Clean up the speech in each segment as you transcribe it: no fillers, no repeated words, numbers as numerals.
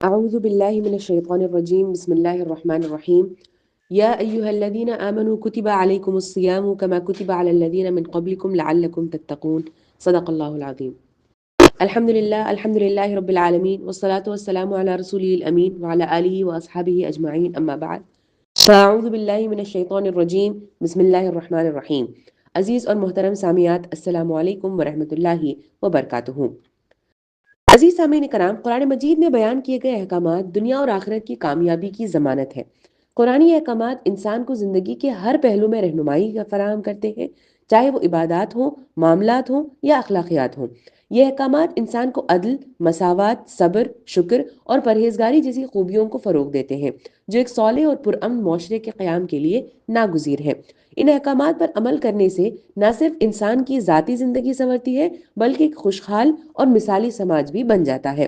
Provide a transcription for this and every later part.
أعوذ بالله من الشيطان الرجيم بسم الله الرحمن الرحيم يا أيها الذين آمنوا كتب عليكم الصيام كما كتب على الذين من قبلكم لعلكم تتقون صدق الله العظيم الحمد لله رب العالمين والصلاة والسلام على رسوله الأمين وعلى آله وأصحابه أجمعين أما بعد فأعوذ بالله من الشيطان الرجيم بسم الله الرحمن الرحيم عزیز اور محترم سامعات السلام علیکم ورحمۃ اللہ وبرکاتہ۔ عزیز سامعین کرام، قرآن مجید میں بیان کیے گئے احکامات دنیا اور آخرت کی کامیابی کی ضمانت ہے۔ قرآنی احکامات انسان کو زندگی کے ہر پہلو میں رہنمائی فراہم کرتے ہیں، چاہے وہ عبادات ہوں، معاملات ہوں یا اخلاقیات ہوں۔ یہ احکامات انسان کو عدل، مساوات، صبر، شکر اور پرہیزگاری جیسی خوبیوں کو فروغ دیتے ہیں، جو ایک صالح اور پرامن معاشرے کے قیام کے لیے ناگزیر ہے۔ ان احکامات پر عمل کرنے سے نہ صرف انسان کی ذاتی زندگی سنورتی ہے بلکہ ایک خوشحال اور مثالی سماج بھی بن جاتا ہے۔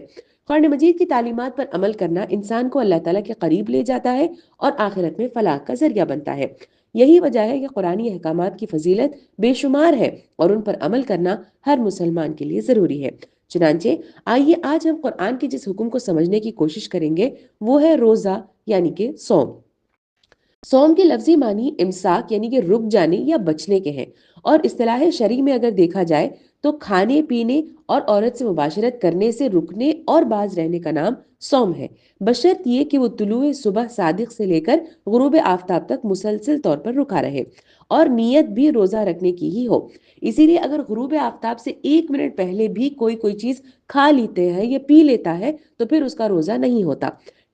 قرآن مجید کی تعلیمات پر عمل کرنا انسان کو اللہ تعالیٰ کے قریب لے جاتا ہے اور آخرت میں فلاح کا ذریعہ بنتا ہے۔ یہی وجہ ہے کہ قرآنی احکامات کی فضیلت بے شمار ہے اور ان پر عمل کرنا ہر مسلمان کے لیے ضروری ہے۔ چنانچہ آئیے آج ہم قرآن کے جس حکم کو سمجھنے کی کوشش کریں گے وہ ہے روزہ یعنی کہ صوم۔ صوم کے لفظی معنی امساک یعنی کہ رک جانے یا بچنے کے ہیں، اور اصطلاح شرعی میں اگر دیکھا جائے تو کھانے پینے اور عورت سے مباشرت کرنے سے رکنے اور باز رہنے کا نام صوم ہے، بشرط یہ کہ وہ طلوع صبح صادق سے لے کر غروب آفتاب تک مسلسل طور پر رکا رہے اور نیت بھی روزہ رکھنے کی ہی ہو۔ اسی لیے اگر غروب آفتاب سے 1 منٹ پہلے بھی کوئی چیز کھا لیتے ہیں یا پی لیتا ہے تو پھر اس کا روزہ نہیں ہوتا۔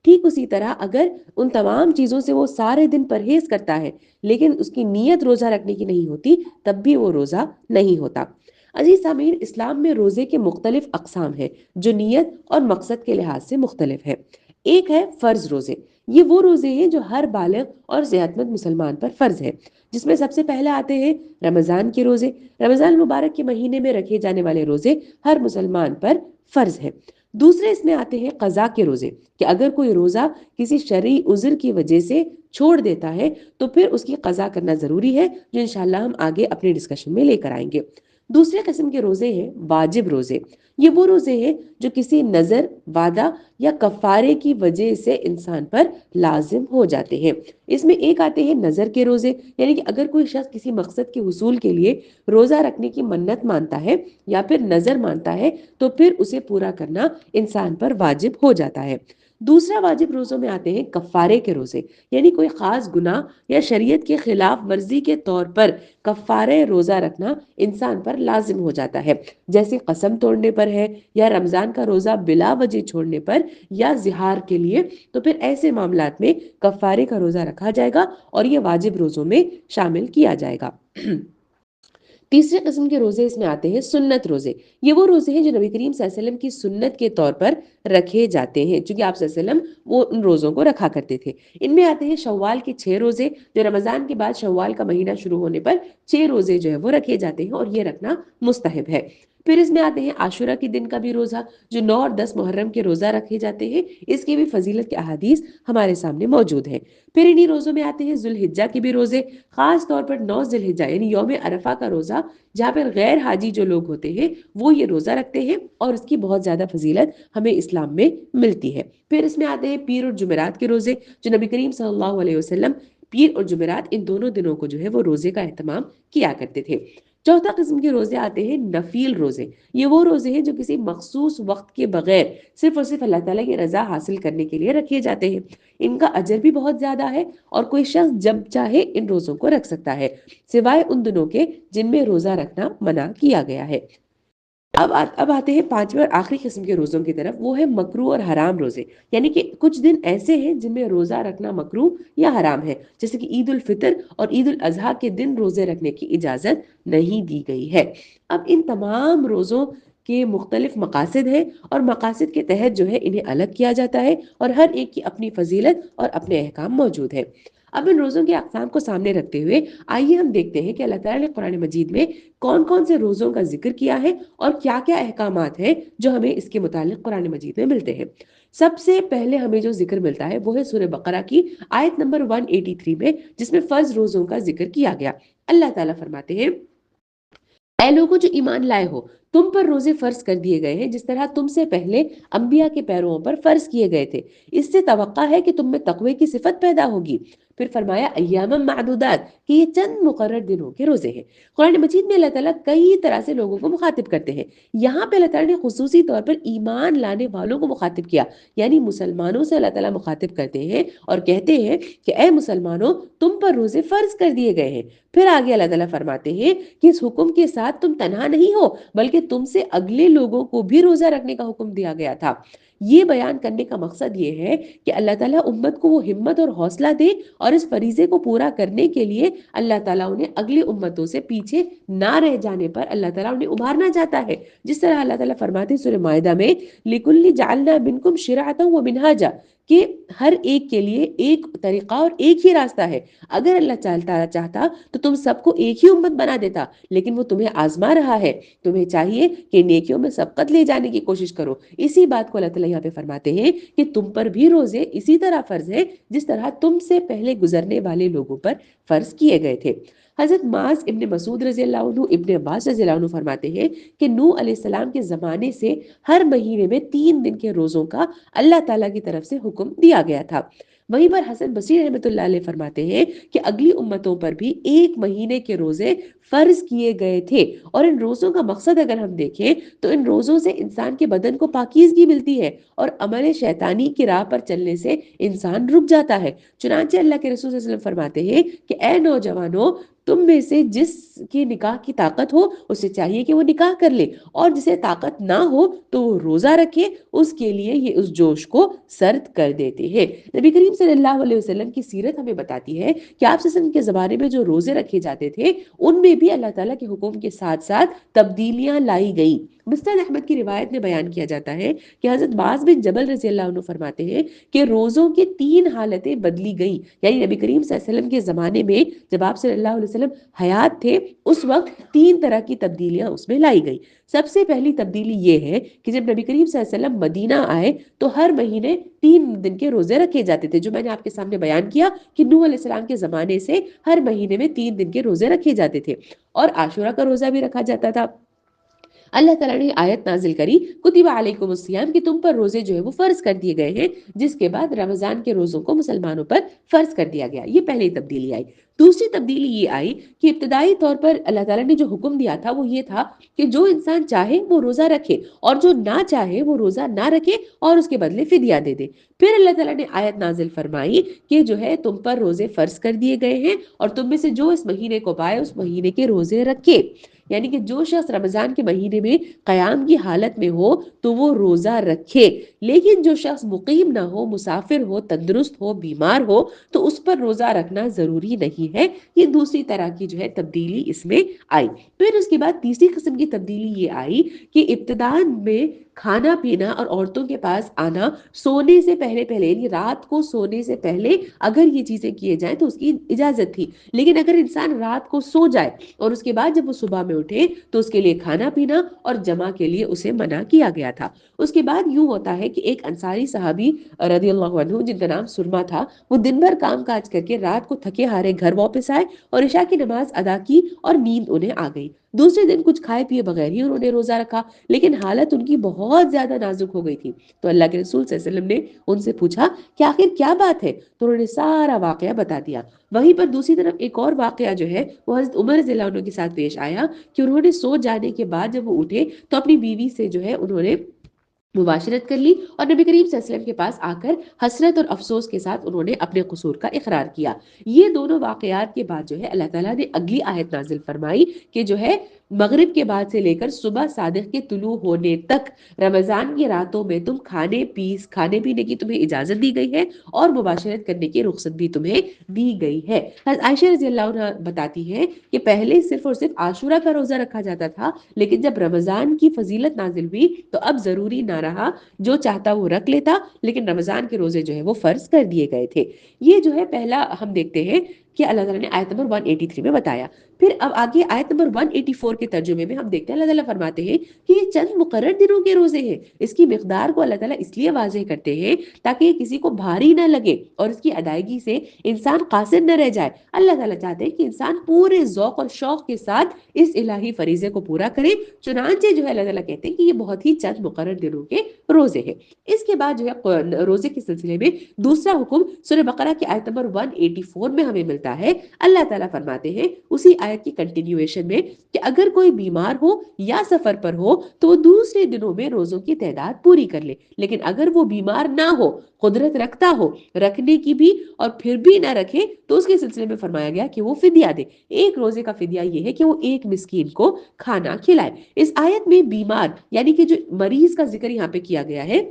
ٹھیک اسی طرح اگر ان تمام چیزوں سے وہ سارے دن پرہیز کرتا ہے لیکن اس کی نیت روزہ رکھنے کی نہیں ہوتی تب بھی وہ روزہ نہیں ہوتا۔ عزیز سامعین، اسلام میں روزے کے مختلف اقسام ہیں جو نیت اور مقصد کے لحاظ سے مختلف ہے۔ ایک ہے فرض روزے۔ یہ وہ روزے ہیں جو ہر بالغ اور صحت مند مسلمان پر فرض ہے، جس میں سب سے پہلے آتے ہیں رمضان کے روزے۔ رمضان المبارک کے مہینے میں رکھے جانے والے روزے ہر مسلمان پر فرض ہیں۔ دوسرے اس میں آتے ہیں قضا کے روزے، کہ اگر کوئی روزہ کسی شرعی عذر کی وجہ سے چھوڑ دیتا ہے تو پھر اس کی قضا کرنا ضروری ہے، جو انشاءاللہ ہم آگے اپنے ڈسکشن میں لے کر آئیں گے۔ دوسرے قسم کے روزے ہیں واجب روزے۔ یہ وہ روزے ہیں جو کسی نظر، وعدہ یا کفارے کی وجہ سے انسان پر لازم ہو جاتے ہیں۔ اس میں ایک آتے ہیں نظر کے روزے، یعنی کہ اگر کوئی شخص کسی مقصد کے حصول کے لیے روزہ رکھنے کی منت مانتا ہے یا پھر نظر مانتا ہے تو پھر اسے پورا کرنا انسان پر واجب ہو جاتا ہے۔ دوسرا واجب روزوں میں آتے ہیں کفارے کے روزے، یعنی کوئی خاص گناہ یا شریعت کے خلاف ورزی کے طور پر کفارے روزہ رکھنا انسان پر لازم ہو جاتا ہے، جیسے قسم توڑنے پر ہے یا رمضان کا روزہ بلا وجہ چھوڑنے پر یا زہار کے لیے، تو پھر ایسے معاملات میں کفارے کا روزہ رکھا جائے گا اور یہ واجب روزوں میں شامل کیا جائے گا۔ تیسرے قسم کے روزے اس میں آتے ہیں سنت روزے۔ یہ وہ روزے ہیں جو نبی کریم صلی اللہ علیہ وسلم کی سنت کے طور پر رکھے جاتے ہیں، چونکہ آپ صلی اللہ علیہ وسلم وہ ان روزوں کو رکھا کرتے تھے۔ ان میں آتے ہیں شوال کے 6 روزے، جو رمضان کے بعد شوال کا مہینہ شروع ہونے پر 6 روزے جو ہے وہ رکھے جاتے ہیں اور یہ رکھنا مستحب ہے۔ پھر اس میں آتے ہیں عاشورہ کے دن کا بھی روزہ، جو 9 اور 10 محرم کے روزہ رکھے جاتے ہیں۔ اس کی بھی فضیلت کے احادیث ہمارے سامنے موجود ہیں۔ پھر انہی روزوں میں آتے ہیں ذوالحجہ کے بھی روزے، خاص طور پر 9 ذی الحجہ یعنی یوم عرفہ کا روزہ، جہاں پر غیر حاجی جو لوگ ہوتے ہیں وہ یہ روزہ رکھتے ہیں اور اس کی بہت زیادہ فضیلت ہمیں اسلام میں ملتی ہے۔ پھر اس میں آتے ہیں پیر اور جمعرات کے روزے، جو نبی کریم صلی اللہ علیہ وسلم پیر اور جمعرات ان دونوں دنوں کو جو ہے وہ روزے کا اہتمام کیا کرتے تھے۔ چوتھا قسم کے روزے آتے ہیں نفیل روزے۔ یہ وہ روزے ہیں جو کسی مخصوص وقت کے بغیر صرف اور صرف اللہ تعالیٰ کی رضا حاصل کرنے کے لیے رکھے جاتے ہیں۔ ان کا اجر بھی بہت زیادہ ہے اور کوئی شخص جب چاہے ان روزوں کو رکھ سکتا ہے، سوائے ان دنوں کے جن میں روزہ رکھنا منع کیا گیا ہے۔ اب آتے ہیں پانچویں اور آخری قسم کے روزوں کی طرف، وہ ہے مکروہ اور حرام روزے، یعنی کہ کچھ دن ایسے ہیں جن میں روزہ رکھنا مکروہ یا حرام ہے، جیسے کہ عید الفطر اور عید الاضحیٰ کے دن روزے رکھنے کی اجازت نہیں دی گئی ہے۔ اب ان تمام روزوں کے مختلف مقاصد ہیں اور مقاصد کے تحت جو ہے انہیں الگ کیا جاتا ہے اور ہر ایک کی اپنی فضیلت اور اپنے احکام موجود ہیں۔ اب ان روزوں کے اقسام کو سامنے رکھتے ہوئے آئیے ہم دیکھتے ہیں کہ اللہ تعالیٰ نے قرآن مجید میں کون کون سے روزوں کا ذکر کیا ہے اور کیا کیا احکامات ہیں جو ہمیں اس کے متعلق قرآن مجید میں ملتے ہیں۔ سب سے پہلے ہمیں جو ذکر ملتا ہے وہ ہے سورہ بقرہ کی آیت نمبر 183 میں، جس میں فرض روزوں کا ذکر کیا گیا۔ اللہ تعالیٰ فرماتے ہیں، اے لوگوں جو ایمان لائے ہو، تم پر روزے فرض کر دیے گئے ہیں جس طرح تم سے پہلے انبیاء کے پیرووں پر فرض کیے گئے تھے، اس سے توقع ہے کہ تم میں تقوی کی صفت پیدا ہوگی۔ پھر فرمایا ایام معدودات، کہ یہ چند مقرر دنوں کے روزے ہیں۔ قرآن مجید میں اللہ تعالیٰ کئی طرح سے لوگوں کو مخاطب کرتے ہیں، یہاں پہ اللہ تعالیٰ نے خصوصی طور پر ایمان لانے والوں کو مخاطب کیا، یعنی مسلمانوں سے اللہ تعالیٰ مخاطب کرتے ہیں اور کہتے ہیں کہ اے مسلمانوں تم پر روزے فرض کر دیے گئے ہیں۔ پھر آگے اللہ تعالیٰ فرماتے ہیں کہ اس حکم کے ساتھ تم تنہا نہیں ہو بلکہ تم سے اگلے لوگوں کو بھی روزہ رکھنے کا حکم دیا گیا تھا۔ یہ بیان کرنے کا مقصد یہ ہے کہ اللہ تعالیٰ امت کو وہ ہمت اور حوصلہ دے، اور اس فریضے کو پورا کرنے کے لیے اللہ تعالیٰ انہیں اگلی امتوں سے پیچھے نہ رہ جانے پر اللہ تعالیٰ انہیں ابھارنا چاہتا ہے۔ جس طرح اللہ تعالیٰ فرماتے ہیں سورہ مائدہ میں لِكُلِّ جَعَلْنَا مِنْكُمْ شِرْعَةً وَمِنْهَاجًا، کہ ہر ایک کے لیے ایک طریقہ اور ایک ہی راستہ ہے۔ اگر اللہ چاہتا تو تم سب کو ایک ہی امت بنا دیتا، لیکن وہ تمہیں آزما رہا ہے، تمہیں چاہیے کہ نیکیوں میں سبقت لے جانے کی کوشش کرو۔ اسی بات کو اللہ تعالیٰ یہاں پہ فرماتے ہیں کہ تم پر بھی روزے اسی طرح فرض ہے جس طرح تم سے پہلے گزرنے والے لوگوں پر فرض کیے گئے تھے۔ حضرت معاذ ابن مسعود رضی اللہ عنہ، ابن عباس رضی اللہ عنہ فرماتے ہیں کہ نوح علیہ السلام کے زمانے سے ہر مہینے میں 3 دن کے روزوں کا اللہ تعالیٰ کی طرف سے حکم دیا گیا تھا۔ وہیں پر حسن بصری رحمۃ اللہ علیہ فرماتے ہیں کہ اگلی امتوں پر بھی 1 مہینے کے روزے فرض کیے گئے تھے، اور ان روزوں کا مقصد اگر ہم دیکھیں تو ان روزوں سے انسان کے بدن کو پاکیزگی ملتی ہے اور عمل شیطانی کی راہ پر چلنے سے انسان رک جاتا ہے۔ چنانچہ اللہ کے رسول صلی اللہ علیہ وسلم فرماتے ہیں کہ اے نوجوانوں، تم میں سے جس کی نکاح کی طاقت ہو اسے چاہیے کہ وہ نکاح کر لے، اور جسے طاقت نہ ہو تو وہ روزہ رکھے، اس کے لیے یہ اس جوش کو سرد کر دیتے ہیں۔ نبی کریم صلی اللہ علیہ وسلم کی سیرت ہمیں بتاتی ہے کہ آپ صلی اللہ علیہ وسلم کے زمانے میں جو روزے رکھے جاتے تھے ان میں بھی اللہ تعالیٰ کے حکم کے ساتھ ساتھ تبدیلیاں لائی گئیں۔ مسند احمد کی روایت میں بیان کیا جاتا ہے کہ حضرت معاذ بن جبل رضی اللہ عنہ فرماتے ہیں کہ روزوں کی 3 حالتیں بدلی گئیں، یعنی نبی کریم صلی اللہ علیہ وسلم کے زمانے میں جب آپ صلی اللہ علیہ وسلم حیات تھے اس وقت 3 طرح کی تبدیلیاں اس میں لائی گئی۔ سب سے پہلی تبدیلی یہ ہے کہ جب نبی کریم صلی اللہ علیہ وسلم مدینہ آئے تو ہر مہینے 3 دن کے روزے رکھے جاتے تھے، جو میں نے آپ کے سامنے بیان کیا کہ نوح علیہ السلام کے زمانے سے ہر مہینے میں 3 دن کے روزے رکھے جاتے تھے، اور عاشورہ کا روزہ بھی رکھا جاتا تھا۔ اللہ تعالیٰ نے آیت نازل کری کتب علیکم الصیام، کہ تم پر روزے جو ہے وہ فرض کر دیے گئے ہیں، جس کے بعد رمضان کے روزوں کو مسلمانوں پر فرض کر دیا گیا۔ یہ پہلی تبدیلی آئی۔ دوسری تبدیلی یہ آئی کہ ابتدائی طور پر اللہ تعالیٰ نے جو حکم دیا تھا وہ یہ تھا کہ جو انسان چاہے وہ روزہ رکھے، اور جو نہ چاہے وہ روزہ نہ رکھے اور اس کے بدلے فدیہ دے دے۔ پھر اللہ تعالیٰ نے آیت نازل فرمائی کہ جو ہے تم پر روزے فرض کر دیے گئے ہیں، اور تم میں سے جو اس مہینے کو پائے اس مہینے کے روزے رکھے، یعنی کہ جو شخص رمضان کے مہینے میں قیام کی حالت میں ہو تو وہ روزہ رکھے، لیکن جو شخص مقیم نہ ہو، مسافر ہو، تندرست ہو، بیمار ہو تو اس پر روزہ رکھنا ضروری نہیں ہے۔ یہ دوسری طرح کی جو ہے تبدیلی اس میں آئی۔ پھر اس کے بعد تیسری قسم کی تبدیلی یہ آئی کہ ابتداء میں کھانا پینا اور عورتوں کے پاس آنا سونے سے پہلے یعنی رات کو سونے سے پہلے اگر یہ چیزیں کیے جائیں تو اس کی اجازت تھی، لیکن اگر انسان رات کو سو جائے اور اس کے بعد جب وہ صبح میں اٹھے تو اس کے لیے کھانا پینا اور جمع کے لیے اسے منع کیا گیا تھا۔ اس کے بعد یوں ہوتا ہے کہ ایک انصاری صحابی رضی اللہ عنہ جن کا نام سرما تھا، وہ دن بھر کام کاج کر کے رات کو تھکے ہارے گھر واپس آئے اور عشاء کی نماز ادا کی اور نیند انہیں آ گئی۔ دوسرے دن کچھ کھائے پیے بغیر ہی انہوں نے روزہ رکھا، لیکن حالت ان کی بہت زیادہ نازک ہو گئی تھی۔ تو اللہ کے رسول صلی اللہ علیہ وسلم نے ان سے پوچھا کہ آخر کیا بات ہے، تو انہوں نے سارا واقعہ بتا دیا۔ وہیں پر دوسری طرف ایک اور واقعہ جو ہے وہ حضرت عمر رضی اللہ عنہ کے ساتھ پیش آیا کہ انہوں نے سو جانے کے بعد جب وہ اٹھے تو اپنی بیوی سے جو ہے انہوں نے مباشرت کر لی، اور نبی کریم صلی اللہ علیہ وسلم کے پاس آ کر حسرت اور افسوس کے ساتھ انہوں نے اپنے قصور کا اقرار کیا۔ یہ دونوں واقعات کے بعد جو ہے اللہ تعالیٰ نے اگلی آیت نازل فرمائی کہ جو ہے مغرب کے بعد سے لے کر صبح صادق کے طلوع ہونے تک رمضان کی راتوں میں تم کھانے پینے کی تمہیں اجازت دی گئی ہے، اور مباشرت کرنے کی رخصت بھی تمہیں دی گئی ہے۔ حضرت عائشہ رضی اللہ عنہ بتاتی ہے کہ پہلے صرف اور صرف عاشورہ کا روزہ رکھا جاتا تھا، لیکن جب رمضان کی فضیلت نازل ہوئی تو اب ضروری نہ رہا، جو چاہتا وہ رکھ لیتا، لیکن رمضان کے روزے جو ہے وہ فرض کر دیے گئے تھے۔ یہ جو ہے پہلا ہم دیکھتے ہیں کہ اللہ تعالیٰ نے آیت نمبر 183 میں بتایا۔ پھر اب آگے آیت نمبر 184 کے ترجمے میں ہم دیکھتے ہیں اللہ تعالیٰ فرماتے ہیں کہ یہ چند مقرر دنوں کے روزے ہیں۔ اس کی مقدار کو اللہ تعالیٰ اس لیے واضح کرتے ہیں تاکہ یہ کسی کو بھاری نہ لگے اور اس کی ادائیگی سے انسان قاصر نہ رہ جائے۔ اللہ تعالیٰ چاہتے ہیں کہ انسان پورے ذوق اور شوق کے ساتھ اس الہی فریضے کو پورا کرے، چنانچہ جو ہے اللہ تعالیٰ کہتے ہیں کہ یہ بہت ہی چند مقرر دنوں کے روزے ہیں۔ اس کے بعد جو ہے روزے کے سلسلے میں دوسرا حکم سورہ بقرہ کی آیت نمبر 184 میں ہمیں ملتا ہے۔ اللہ تعالیٰ فرماتے ہیں اسی آیت کی کنٹینیویشن میں کہ اگر کوئی بیمار ہو یا سفر پر ہو تو وہ دوسرے دنوں میں روزوں کی تعداد پوری کر لے، لیکن اگر وہ بیمار نہ ہو، قدرت رکھتا ہو رکھنے کی بھی اور پھر بھی نہ رکھے، تو اس کے سلسلے میں فرمایا گیا کہ وہ فدیہ دے۔ ایک روزے کا فدیہ یہ ہے کہ وہ ایک مسکین کو کھانا کھلائے۔ اس آیت میں بیمار یعنی کہ جو مریض کا ذکر یہاں پہ کیا گیا ہے،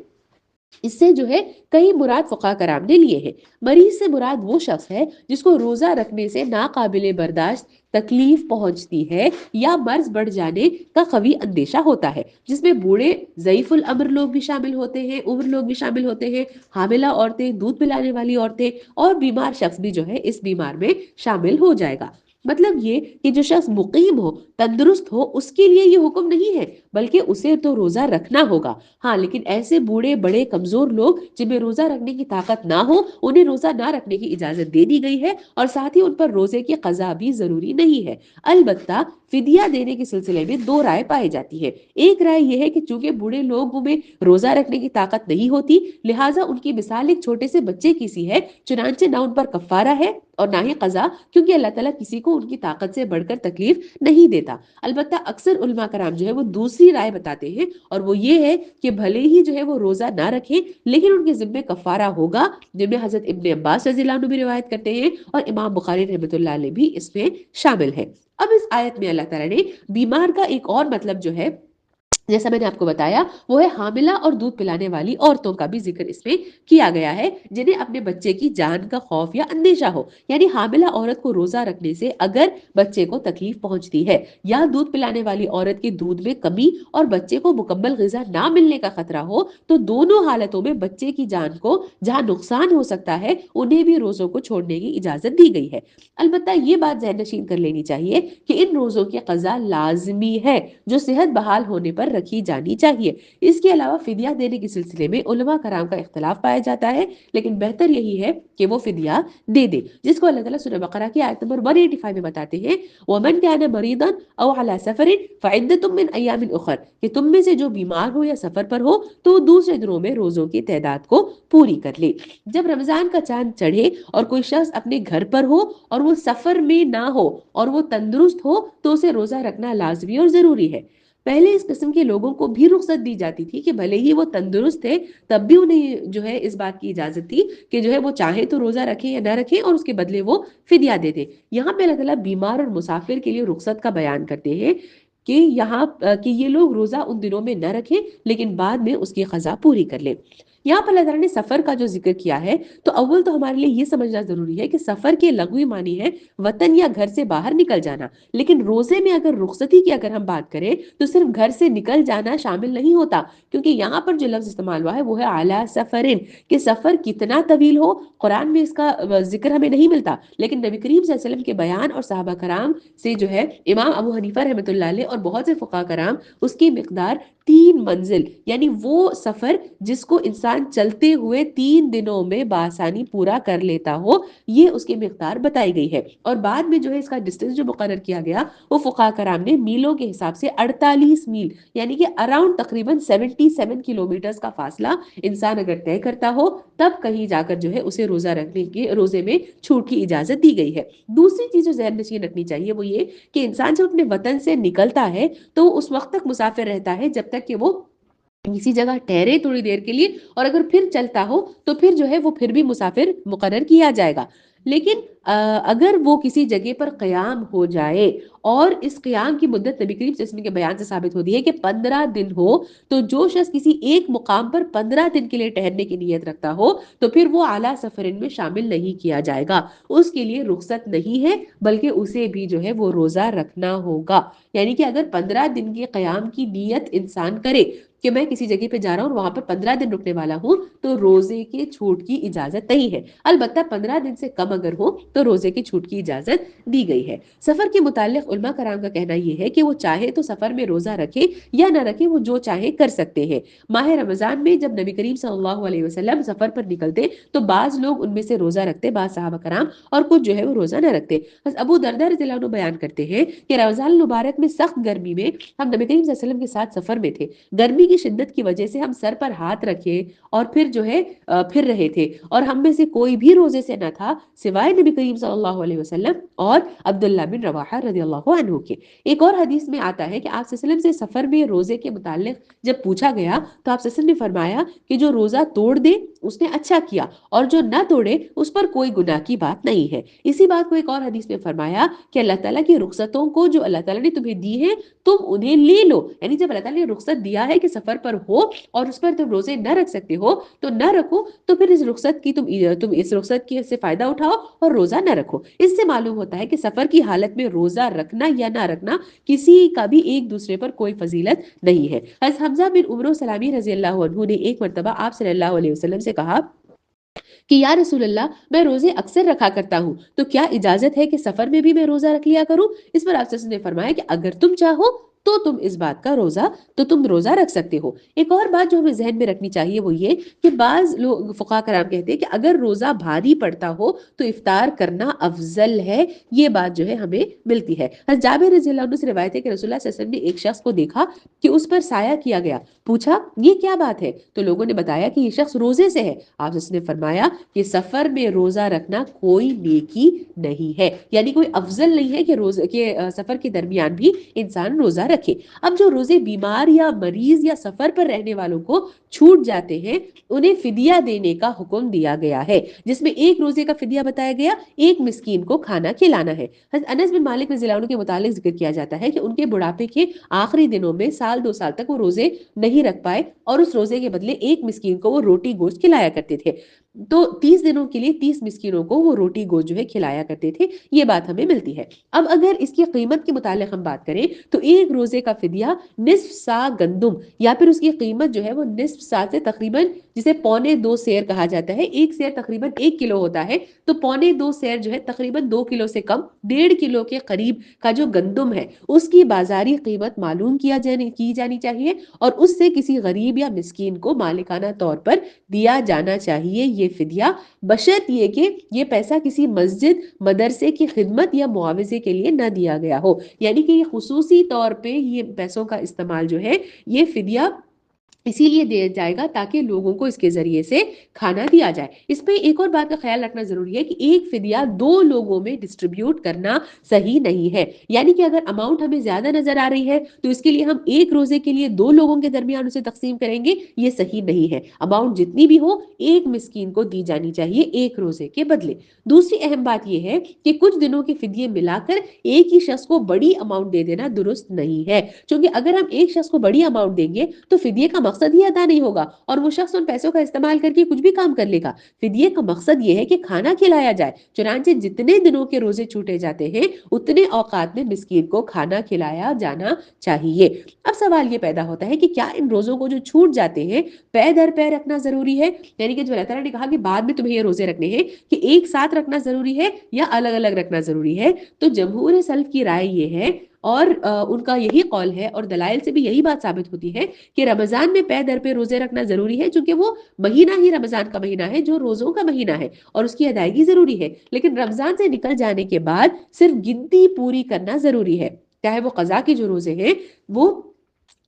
اس سے جو ہے کئی مراد فقہاء کرام نے لیے ہیں۔ مریض سے مراد وہ شخص ہے جس کو روزہ رکھنے سے ناقابل برداشت تکلیف پہنچتی ہے یا مرض بڑھ جانے کا قوی اندیشہ ہوتا ہے، جس میں بوڑھے، ضعیف الامر لوگ بھی شامل ہوتے ہیں، عمر لوگ بھی شامل ہوتے ہیں، حاملہ عورتیں، دودھ پلانے والی عورتیں اور بیمار شخص بھی جو ہے اس بیمار میں شامل ہو جائے گا۔ مطلب یہ کہ جو شخص مقیم ہو، تندرست ہو، اس کے لیے یہ حکم نہیں ہے، بلکہ اسے تو روزہ رکھنا ہوگا۔ ہاں، لیکن ایسے بوڑھے، بڑے، کمزور لوگ جن میں روزہ رکھنے کی طاقت نہ ہو، انہیں روزہ نہ رکھنے کی اجازت دے دی گئی ہے، اور ساتھ ہی ان پر روزے کی قضا بھی ضروری نہیں ہے۔ البتہ فدیہ دینے کے سلسلے میں دو رائے پائی جاتی ہے۔ ایک رائے یہ ہے کہ چونکہ بوڑھے لوگوں میں روزہ رکھنے کی طاقت نہیں ہوتی، لہٰذا ان کی مثال ایک چھوٹے سے بچے کی سی ہے، چنانچہ نہ ان پر کفارہ ہے اور نہ ہی قضا، کیونکہ اللہ تعالیٰ کسی کو ان کی طاقت سے بڑھ کر تکلیف نہیں دیتا۔ البتہ اکثر علماء کرام جو ہے وہ دوسری رائے بتاتے ہیں، اور وہ یہ ہے کہ بھلے ہی جو ہے وہ روزہ نہ رکھیں، لیکن ان کے ذمہ کفارہ ہوگا، جن میں حضرت ابن عباس رضی اللہ عنہ بھی روایت کرتے ہیں اور امام بخاری رحمۃ اللہ علیہ بھی اس میں شامل ہے۔ اب اس آیت میں اللہ تعالیٰ نے بیمار کا ایک اور مطلب جو ہے، جیسا میں نے آپ کو بتایا، وہ ہے حاملہ اور دودھ پلانے والی عورتوں کا بھی ذکر اس میں کیا گیا ہے، جنہیں اپنے بچے کی جان کا خوف یا اندیشہ ہو۔ یعنی حاملہ عورت کو روزہ رکھنے سے اگر بچے کو تکلیف پہنچتی ہے یا دودھ پلانے والی عورت کے دودھ میں کمی اور بچے کو مکمل غذا نہ ملنے کا خطرہ ہو، تو دونوں حالتوں میں بچے کی جان کو جہاں نقصان ہو سکتا ہے، انہیں بھی روزوں کو چھوڑنے کی اجازت دی گئی ہے۔ البتہ یہ بات ذہن نشین کر لینی چاہیے کہ ان روزوں کی قضا لازمی ہے، جو صحت بحال ہونے پر رکھی جانی چاہیے۔ اس کے علاوہ فدیہ دینے کے سلسلے میں علماء کرام کا اختلاف پایا جاتا ہے، لیکن بہتر یہی ہے کہ وہ فدیہ دے دے، جس کو اللہ تعالیٰ سورہ بقرہ کی آیت نمبر 185 میں بتاتے ہیں، وَمَنْ كَانَ مَرِيضًا أَوْ عَلَى سَفَرٍ فَعِدَّةٌ مِّنْ أَيَّامٍ أُخَرَ، کہ تم میں سے جو بیمار ہو یا سفر پر ہو تو وہ دوسرے دنوں میں روزوں کی تعداد کو پوری کر لے۔ جب رمضان کا چاند چڑھے اور کوئی شخص اپنے گھر پر ہو اور وہ سفر میں نہ ہو اور وہ تندرست ہو تو اسے روزہ رکھنا لازمی اور ضروری ہے۔ پہلے اس قسم کے لوگوں کو بھی رخصت دی جاتی تھی کہ بھلے ہی وہ تندرست تھے، تب بھی انہیں جو ہے اس بات کی اجازت تھی کہ جو ہے وہ چاہے تو روزہ رکھیں یا نہ رکھیں، اور اس کے بدلے وہ فدیہ دے دیں۔ یہاں پہ اللہ تعالیٰ بیمار اور مسافر کے لیے رخصت کا بیان کرتے ہیں کہ یہاں کہ یہ لوگ روزہ ان دنوں میں نہ رکھیں، لیکن بعد میں اس کی قضا پوری کر لیں۔ یہاں پر اللہ تعالیٰ نے سفر کا جو ذکر کیا ہے، تو اول تو ہمارے لیے یہ سمجھنا ضروری ہے کہ سفر کے لغوی معنی ہے وطن یا گھر سے باہر نکل جانا، لیکن روزے میں اگر رخصتی کی اگر ہم بات کریں تو صرف گھر سے نکل جانا شامل نہیں ہوتا، کیونکہ یہاں پر جو لفظ استعمال ہوا ہے وہ ہے اعلیٰ سفرن، کہ سفر کتنا طویل ہو قرآن میں اس کا ذکر ہمیں نہیں ملتا، لیکن نبی کریم صلی اللہ علیہ وسلم کے بیان اور صحابہ کرام سے جو ہے امام ابو حنیفہ رحمۃ اللہ علیہ اور بہت سے فقہاء کرام اس کی مقدار 3 منزل، یعنی وہ سفر جس کو انسان چلتے ہوئے 3 دنوں میں بآسانی پورا کر لیتا ہو، یہ اس کی مقدار بتائی گئی ہے۔ اور بعد میں جو ہے اس کا ڈسٹینس جو مقرر کیا گیا وہ فقہاء کرام نے میلوں کے حساب سے 48 میل، یعنی کہ اراؤنڈ تقریباً 77 کلومیٹرز کا فاصلہ انسان اگر طے کرتا ہو تب کہیں جا کر جو ہے اسے روزہ رکھنے کے روزے میں چھوٹ کی اجازت دی گئی ہے۔ دوسری چیز جو ذہن نشین رکھنی چاہیے وہ یہ کہ انسان جب اپنے وطن سے نکلتا ہے تو اس وقت تک مسافر رہتا ہے جب تک کہ وہ کسی جگہ ٹھہرے تھوڑی دیر کے لیے، اور اگر پھر چلتا ہو تو پھر جو ہے وہ پھر بھی مسافر مقرر کیا جائے گا۔ لیکن اگر وہ کسی جگہ پر قیام ہو جائے اور اس قیام کی مدت نبی کریم صلی اللہ علیہ وسلم کے بیان سے ثابت ہوتی ہے کہ 15 دن ہو، تو جو شخص کسی ایک مقام پر 15 دن کے لیے ٹھہرنے کی نیت رکھتا ہو تو پھر وہ اعلیٰ سفرین میں شامل نہیں کیا جائے گا، اس کے لیے رخصت نہیں ہے، بلکہ اسے بھی جو ہے وہ روزہ رکھنا ہوگا۔ یعنی کہ اگر 15 دن کے قیام کی نیت انسان کرے کہ میں کسی جگہ پہ جا رہا ہوں اور وہاں پر 15 دن رکنے والا ہوں تو روزے کے چھوٹ کی اجازت نہیں ہے، البتہ 15 دن سے کم اگر ہو تو روزے کی چھوٹ کی اجازت دی گئی ہے۔ سفر کے متعلق علماء کرام کا کہنا یہ ہے کہ وہ چاہے تو سفر میں روزہ رکھے یا نہ رکھے، وہ جو چاہے کر سکتے ہیں۔ ماہ رمضان میں جب نبی کریم صلی اللہ علیہ وسلم سفر پر نکلتے تو بعض لوگ ان میں سے روزہ رکھتے، بعض صحابہ کرام، اور کچھ جو ہے وہ روزہ نہ رکھتے۔ بس ابو دردہ رضی اللہ عنہ بیان کرتے ہیں کہ رمضان المبارک میں سخت گرمی میں ہم نبی کریم صلی اللہ علیہ وسلم کے ساتھ سفر میں تھے، گرمی کی شدت کی وجہ سے ہم سر پر ہاتھ رکھے اور پھر جو ہے پھر رہے تھے، اور ہم میں سے کوئی بھی روزے سے نہ تھا سوائے نبی کریم صلی اللہ علیہ وسلم اور عبداللہ بن رواحہ رضی اللہ عنہ کے۔ ایک اور حدیث میں آتا ہے کہ آپ صلی اللہ علیہ وسلم سے سفر میں روزے کے متعلق جب پوچھا گیا تو آپ صلی اللہ علیہ وسلم نے فرمایا کہ جو روزہ توڑ دے اس نے اچھا کیا، اور جو نہ توڑے اس پر کوئی گناہ کی بات نہیں ہے۔ اسی بات کو ایک اور حدیث میں فرمایا کہ اللہ تعالیٰ کی رخصتوں کو جو اللہ تعالیٰ نے تمہیں دی ہے تم انہیں لے لو، یعنی جب اللہ تعالیٰ نے رخصت دیا ہے کہ سفر پر ہو اور اس پر تم روزے نہ رکھ سکتے ہو تو نہ رکھو، تو پھر اس رخصت کی تم اس رخصت کی سے فائدہ اٹھاؤ اور روزہ نہ رکھو۔ اس سے معلوم ہوتا ہے کہ سفر کی حالت میں روزہ رکھنا یا نہ رکھنا کسی کا بھی ایک دوسرے پر کوئی فضیلت نہیں ہے۔ حضرت حمزہ بن عمرو سلامی رضی اللہ عنہ نے ایک مرتبہ آپ صلی اللہ علیہ وسلم سے کہا کہ یا رسول اللہ، میں روزے اکثر رکھا کرتا ہوں، تو کیا اجازت ہے کہ سفر میں بھی میں روزہ رکھ لیا کروں؟ اس پر آپ نے فرمایا کہ اگر تم چاہو تو تم اس بات کا روزہ رکھ سکتے ہو۔ ایک اور بات جو ہمیں ذہن میں رکھنی چاہیے وہ یہ کہ بعض لوگ فقہاء کرام کہتے ہیں کہ اگر روزہ بھاری پڑتا ہو تو افطار کرنا افضل ہے، یہ بات جو ہے ہمیں ملتی ہے۔ حضرت جابر رضی اللہ عنہ سے روایت ہے کہ رسول اللہ صلی اللہ علیہ وسلم نے ایک شخص کو دیکھا کہ اس پر سایہ کیا گیا، پوچھا یہ کیا بات ہے؟ تو لوگوں نے بتایا کہ یہ شخص روزے سے ہے۔ آپ نے فرمایا کہ سفر میں روزہ رکھنا کوئی نیکی نہیں ہے، یعنی کوئی افضل نہیں ہے کہ سفر کے درمیان بھی انسان روزہ رکھے۔ اب جو روزے بیمار یا مریض یا سفر پر رہنے والوں کو چھوٹ جاتے ہیں انہیں فدیہ دینے کا حکم دیا گیا ہے، جس میں ایک روزے کا فدیہ بتایا گیا، ایک مسکین کو کھانا کھلانا ہے۔ حضرت انس بن مالک رضی اللہ عنہ کے متعلق ذکر کیا جاتا ہے کہ ان کے بڑھاپے کے آخری دنوں میں سال 2 سال تک وہ روزے نہیں رکھ پائے اور اس روزے کے بدلے ایک مسکین کو وہ روٹی گوشت کھلایا کرتے تھے، تو 30 دنوں کے لیے 30 مسکینوں کو وہ روٹی گوشت جو ہے کھلایا کرتے تھے، یہ بات ہمیں ملتی ہے۔ اب اگر اس کی قیمت کے متعلق ہم بات کریں تو ایک روزے کا فدیہ نصف سا گندم، یا پھر اس کی قیمت جو ہے وہ نصف سا سے تقریباً، جسے پونے 2 سیر کہا جاتا ہے، ایک سیر تقریباً 1 کلو ہوتا ہے، تو پونے 2 سیر جو ہے تقریباً 2 کلو سے کم 1.5 کلو کے قریب کا جو گندم ہے اس کی بازاری قیمت معلوم کی جانی چاہیے، اور اس سے کسی غریب یا مسکین کو مالکانہ طور پر دیا جانا چاہیے یہ فدیہ، بشرط یہ کہ یہ پیسہ کسی مسجد، مدرسے کی خدمت یا معاوضے کے لیے نہ دیا گیا ہو، یعنی کہ یہ خصوصی طور پہ یہ پیسوں کا استعمال جو ہے یہ فدیہ اسی لیے دیا جائے گا تاکہ لوگوں کو اس کے ذریعے سے کھانا دیا جائے۔ اس پہ ایک اور بات کا خیال رکھنا ضروری ہے کہ ایک فدیہ 2 لوگوں میں ڈسٹریبیوٹ کرنا صحیح نہیں ہے، یعنی کہ اگر اماؤنٹ ہمیں زیادہ نظر آ رہی ہے تو اس کے لیے ہم ایک روزے کے لیے 2 لوگوں کے درمیان اسے تقسیم کریں گے، یہ صحیح نہیں ہے۔ اماؤنٹ جتنی بھی ہو ایک مسکین کو دی جانی چاہیے ایک روزے کے بدلے۔ دوسری اہم بات یہ ہے کہ کچھ دنوں کے فدیے ملا کر ایک ہی شخص کو بڑی اماؤنٹ دے دینا درست نہیں ہے، کیونکہ اگر ہم ایک شخص کو بڑی اماؤنٹ دیں گے تو فدیے کا مقصد ہی ادا نہیں ہوگا اور وہ شخص ان پیسوں کا استعمال کر کے کچھ بھی کام کر لے گا۔ فدیے کا مقصد یہ ہے کہ کھانا کھلایا جائے، چنانچہ جتنے دنوں کے روزے چھوٹے جاتے ہیں اتنے اوقات میں مسکین کو کھانا کھلایا جانا چاہیے۔ اب سوال یہ پیدا ہوتا ہے کہ کیا ان روزوں کو جو چھوٹ جاتے ہیں پے در پے رکھنا ضروری ہے؟ یعنی کہ جو اللہ تعالیٰ نے کہا کہ بعد میں تمہیں یہ روزے رکھنے ہیں کہ ایک ساتھ رکھنا ضروری ہے یا الگ الگ رکھنا ضروری ہے؟ تو جمہور سلف کی رائے یہ ہے اور ان کا یہی قول ہے، اور دلائل سے بھی یہی بات ثابت ہوتی ہے کہ رمضان میں پے در پے روزے رکھنا ضروری ہے، چونکہ وہ مہینہ ہی رمضان کا مہینہ ہے جو روزوں کا مہینہ ہے اور اس کی ادائیگی ضروری ہے، لیکن رمضان سے نکل جانے کے بعد صرف گنتی پوری کرنا ضروری ہے، چاہے وہ قضا کے جو روزے ہیں وہ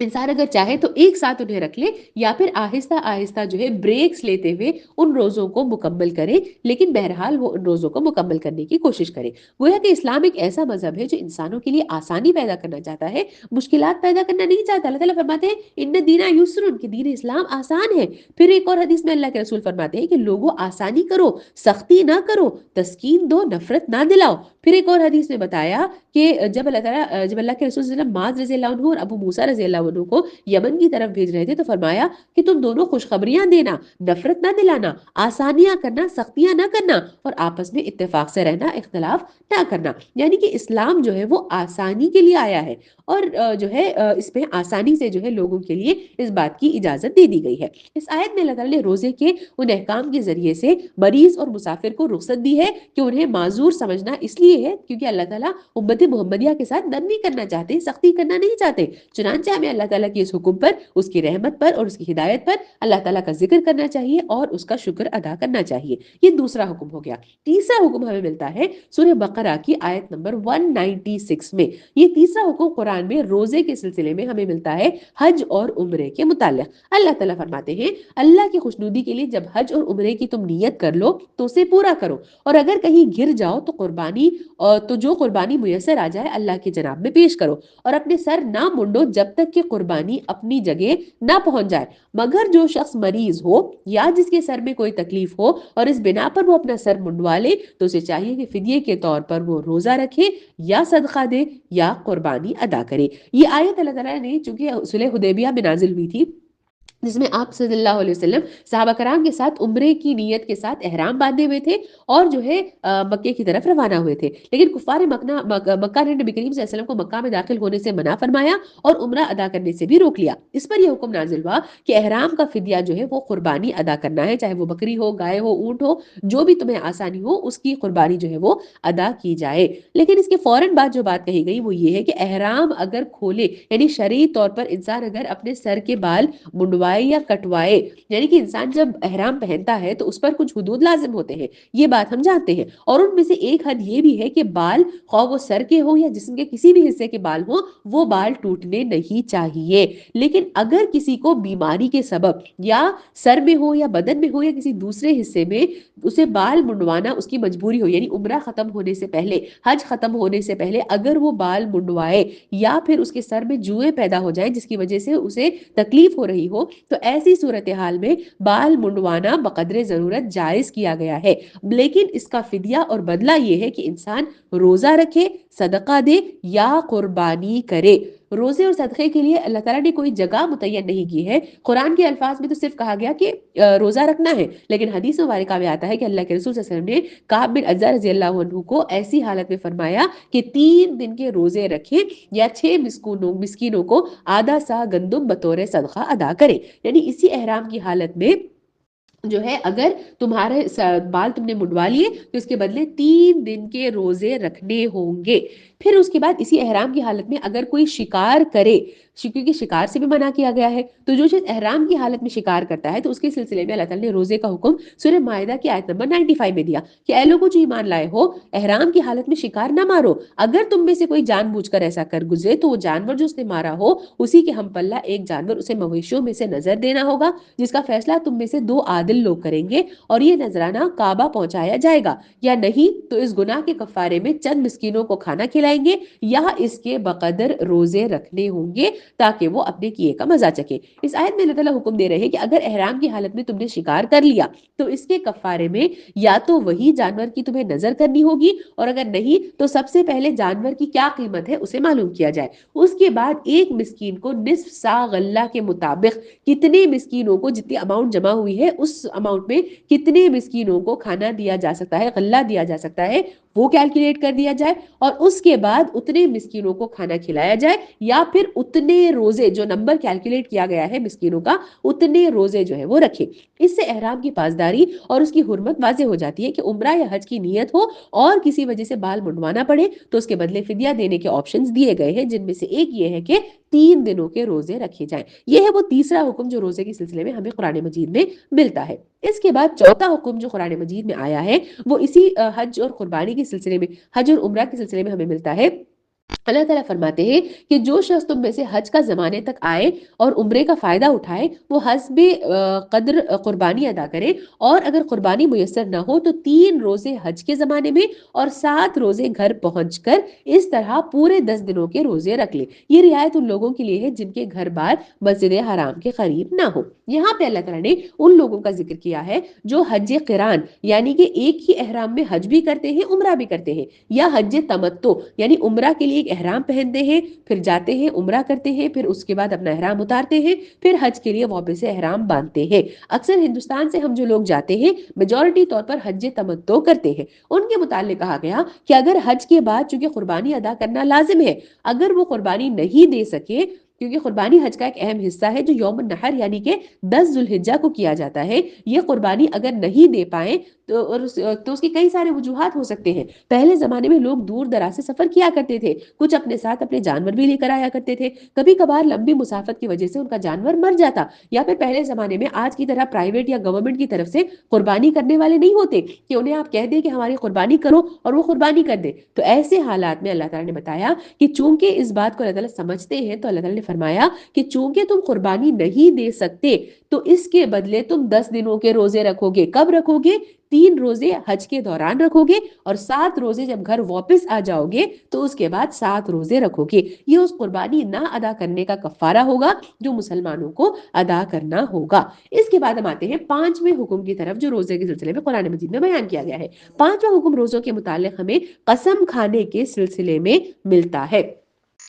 انسان اگر چاہے تو ایک ساتھ انہیں رکھ لے یا پھر آہستہ آہستہ جو ہے بریکس لیتے ہوئے ان روزوں کو مکمل کرے، لیکن بہرحال وہ ان روزوں کو مکمل کرنے کی کوشش کرے۔ گویا کہ اسلام ایک ایسا مذہب ہے جو انسانوں کے لیے آسانی پیدا کرنا چاہتا ہے، مشکلات پیدا کرنا نہیں چاہتا۔ اللہ تعالیٰ فرماتے ہیں ان دین یسر، کہ دین اسلام آسان ہے۔ پھر ایک اور حدیث میں اللہ کے رسول فرماتے ہیں کہ لوگوں آسانی کرو، سختی نہ کرو، تسکین دو، نفرت نہ دلاؤ، پھر ایک اور حدیث میں بتایا کہ جب اللہ کے رسول صلی اللہ علیہ وسلم معاذ رضی اللہ عنہ اور ابو موسیٰ رضی اللہ عنہ کو یمن کی طرف بھیج رہے تھے تو فرمایا کہ تم دونوں خوشخبریاں دینا، نفرت نہ دلانا، آسانیاں کرنا، سختیاں نہ کرنا، اور آپس میں اتفاق سے رہنا، اختلاف نہ کرنا۔ یعنی کہ اسلام جو ہے وہ آسانی کے لیے آیا ہے، اور جو ہے اس میں آسانی سے جو ہے لوگوں کے لیے اس بات کی اجازت دے دی گئی ہے۔ اس آیت میں اللہ تعالیٰ نے روزے کے ان احکام کے ذریعے سے مریض اور مسافر کو رخصت دی ہے کہ انہیں معذور سمجھنا اس لیے ہے کیونکہ اللہ تعالیٰ امت محمدیہ کے ساتھ نرمی کرنا چاہتے ہیں، سختی کرنا نہیں چاہتے۔ چنانچہ ہمیں اللہ تعالیٰ کی اس حکم پر، اس کی رحمت پر اور اس کی ہدایت پر اللہ تعالیٰ کا ذکر کرنا چاہیے اور اس کا شکر ادا کرنا چاہیے۔ یہ دوسرا حکم ہو گیا۔ تیسرا حکم ہمیں ملتا ہے سورہ بقرہ کی آیت نمبر 196 میں۔ یہ تیسرا حکم قرآن میں روزے کے سلسلے میں ہمیں ملتا ہے حج اور عمرے کے متعلق۔ اللہ تعالیٰ فرماتے ہیں اللہ کی خوشنودی کے لیے جب حج اور عمرے کی تم نیت کر لو تو اسے پورا کرو، اور اگر کہیں گر جاؤ تو جو قربانی میسر آ جائے اللہ کے جناب میں پیش کرو، اور اپنے سر نہ منڈو جب تک کہ قربانی اپنی جگہ نہ پہنچ جائے، مگر جو شخص مریض ہو یا جس کے سر میں کوئی تکلیف ہو اور اس بنا پر وہ اپنا سر منڈوا لے تو اسے چاہیے کہ فدیے کے طور پر وہ روزہ رکھے یا صدقہ دے یا قربانی ادا کرے۔ یہ آیت اللہ تعالیٰ نے چونکہ صلح حدیبیہ میں نازل ہوئی تھی، جس میں آپ صلی اللہ علیہ وسلم صحابہ کرام کے ساتھ عمرے کی نیت کے ساتھ احرام باندھے ہوئے تھے اور جو ہے مکے کی طرف روانہ ہوئے تھے، لیکن کفار مکہ نے نبی کریم صلی اللہ علیہ وسلم کو مکہ میں داخل ہونے سے منع فرمایا اور عمرہ ادا کرنے سے بھی روک لیا۔ اس پر یہ حکم نازل ہوا کہ احرام کا فدیہ جو ہے وہ قربانی ادا کرنا ہے، چاہے وہ بکری ہو، گائے ہو، اونٹ ہو، جو بھی تمہیں آسانی ہو اس کی قربانی جو ہے وہ ادا کی جائے۔ لیکن اس کے فوراً بعد جو بات کہی گئی وہ یہ ہے کہ احرام اگر کھولے، یعنی شرعی طور پر انسان اگر اپنے سر کے بال منڈوائے یا کٹوائے، یعنی کہ انسان جب احرام پہنتا ہے تو اس پر کچھ حدود لازم ہوتے ہیں، یہ بات ہم جانتے ہیں، اور ان میں سے ایک حد یہ بھی ہے کہ بال خواہ وہ سر کے ہوں یا جسم کے کسی بھی حصے کے بال ہوں وہ بال ٹوٹنے نہیں چاہیے۔ لیکن اگر کسی کو بیماری کے سبب یا سر میں ہو یا بدن میں ہو یا کسی دوسرے حصے میں اسے بال منڈوانا اس کی مجبوری ہو، یعنی عمرہ ختم ہونے سے پہلے، حج ختم ہونے سے پہلے اگر وہ بال منڈوائے یا پھر اس کے سر میں جوئیں پیدا ہو جائیں جس کی وجہ سے اسے تکلیف ہو رہی ہو، تو ایسی صورتحال میں بال منڈوانا بقدر ضرورت جائز کیا گیا ہے۔ لیکن اس کا فدیہ اور بدلہ یہ ہے کہ انسان روزہ رکھے، صدقہ دے یا قربانی کرے۔ روزے اور صدقے کے لیے اللہ تعالیٰ نے کوئی جگہ متعین نہیں کی ہے۔ قرآن کے الفاظ میں تو صرف کہا گیا کہ روزہ رکھنا ہے، لیکن حدیث مبارکہ میں آتا ہے کہ اللہ کے رسول صلی اللہ علیہ وسلم نے کعب بن عجرہ رضی اللہ عنہ کو ایسی حالت میں فرمایا کہ 3 دن کے روزے رکھیں یا 6 مسکینوں کو آدھا سا گندم بطور صدقہ ادا کریں۔ یعنی اسی احرام کی حالت میں جو ہے اگر تمہارے بال تم نے منڈوا لیے تو اس کے بدلے 3 دن کے روزے رکھنے ہوں گے۔ پھر اس کے بعد اسی احرام کی حالت میں اگر کوئی شکار کرے، کیونکہ شکار سے بھی منع کیا گیا ہے، تو جو شخص احرام کی حالت میں شکار کرتا ہے تو اس کے سلسلے میں اللہ تعالیٰ نے روزے کا حکم سورہ مائدہ کی آیت نمبر 95 میں دیا کہ اے لوگوں جو ایمان لائے ہو، احرام کی حالت میں شکار نہ مارو، اگر تم میں سے کوئی جان بوجھ کر ایسا کر گزرے تو وہ جانور جو اس نے مارا ہو اسی کے ہم پلہ ایک جانور اسے مویشیوں میں سے نظر دینا ہوگا، جس کا فیصلہ تم میں سے 2 عادل لوگ کریں گے، اور یہ نذرانہ کعبہ پہنچایا جائے گا، یا نہیں تو اس گناہ کے کفارے میں چند مسکینوں کو کھانا کھلائیں گے یا اس کے بقدر روزے رکھنے ہوں گے تاکہ وہ اپنے کیے کا مزہ چکے۔ اس آیت میں اللہ تعالیٰ حکم دے رہے ہیں کہ اگر احرام کی حالت میں تم نے شکار کر لیا تو اس کے کفارے میں یا تو وہی جانور کی تمہیں نظر کرنی ہوگی، اور اگر نہیں تو سب سے پہلے جانور کی کیا قیمت ہے اسے معلوم کیا جائے، اس کے بعد ایک مسکین کو نصف سا غلہ کے مطابق کتنے مسکینوں کو جتنی اماؤنٹ جمع ہوئی ہے اس اماؤنٹ میں کتنے مسکینوں کو کھانا دیا جا سکتا ہے، غلہ دیا جا سکتا ہے، وہ کیلکولیٹ کر دیا جائے، اور اس کے بعد اتنے مسکینوں کو کھانا کھلایا جائے، یا پھر اتنے روزے جو نمبر کیلکولیٹ کیا گیا ہے مسکینوں کا اتنے روزے جو ہے وہ رکھے۔ اس سے احرام کی پاسداری اور اس کی حرمت واضح ہو جاتی ہے کہ عمرہ یا حج کی نیت ہو اور کسی وجہ سے بال منڈوانا پڑے تو اس کے بدلے فدیہ دینے کے آپشنز دیے گئے ہیں، جن میں سے ایک یہ ہے کہ 3 دنوں کے روزے رکھے جائیں۔ یہ ہے وہ تیسرا حکم جو روزے کے سلسلے میں ہمیں قرآن مجید میں ملتا ہے۔ اس کے بعد چوتھا حکم جو قرآن مجید میں آیا ہے وہ اسی حج اور قربانی کے سلسلے میں، حج اور عمرہ کے سلسلے میں ہمیں ملتا ہے۔ اللہ تعالیٰ فرماتے ہیں کہ جو شخص تم میں سے حج کا زمانے تک آئے اور عمرے کا فائدہ اٹھائے وہ حسب قدر قربانی ادا کرے، اور اگر قربانی میسر نہ ہو تو 3 روزے حج کے زمانے میں اور 7 روزے گھر پہنچ کر اس طرح پورے 10 دنوں کے روزے رکھ لے۔ یہ رعایت ان لوگوں کے لیے ہے جن کے گھر بار مسجد حرام کے قریب نہ ہو۔ یہاں پہ اللہ تعالیٰ نے ان لوگوں کا ذکر کیا ہے جو حج قران یعنی کہ ایک ہی احرام میں حج بھی کرتے ہیں عمرہ بھی کرتے ہیں، یا حج تمتع یعنی عمرہ کے لیے ایک احرام پہنتے ہیں، پھر جاتے ہیں عمرہ کرتے ہیں، پھر اس کے بعد اپنا احرام اتارتے ہیں، پھر حج کے لیے واپس سے احرام باندھتے ہیں۔ اکثر ہندوستان سے ہم جو لوگ جاتے ہیں میجورٹی طور پر حج تمتع کرتے ہیں۔ ان کے متعلق کہا گیا کہ اگر حج کے بعد چونکہ قربانی ادا کرنا لازم ہے، اگر وہ قربانی نہیں دے سکے، کیونکہ قربانی حج کا ایک اہم حصہ ہے جو یوم النحر یعنی کہ 10 ذوالحجہ کو کیا جاتا ہے، یہ قربانی اگر نہیں دے پائیں تو اس کے کئی سارے وجوہات ہو سکتے ہیں۔ پہلے زمانے میں لوگ دور دراز سے سفر کیا کرتے تھے، کچھ اپنے ساتھ اپنے جانور بھی لے کر آیا کرتے تھے، کبھی کبھار لمبی مسافت کی وجہ سے ان کا جانور مر جاتا، یا پھر پہلے زمانے میں آج کی طرح پرائیویٹ یا گورنمنٹ کی طرف سے قربانی کرنے والے نہیں ہوتے کہ انہیں آپ کہہ دیں کہ ہماری قربانی کرو اور وہ قربانی کر دے۔ تو ایسے حالات میں اللہ تعالیٰ نے بتایا کہ چونکہ اس بات کو اللہ تعالیٰ سمجھتے ہیں تو اللہ تعالیٰ نے فرمایا کہ چونکہ تم قربانی نہیں دے سکتے تو اس کے بدلے تم 10 دنوں کے روزے رکھو گے۔ کب رکھو گے؟ 3 روزے حج کے دوران رکھو گے اور 7 روزے جب گھر واپس آ جاؤ گے تو اس کے بعد 7 روزے رکھو گے۔ یہ اس قربانی نہ ادا کرنے کا کفارہ ہوگا جو مسلمانوں کو ادا کرنا ہوگا۔ اس کے بعد ہم آتے ہیں 5ویں حکم کی طرف جو روزے کے سلسلے میں قرآن مجید میں بیان کیا گیا ہے۔ 5واں حکم روزوں کے متعلق ہمیں قسم کھانے کے سلسلے میں ملتا ہے۔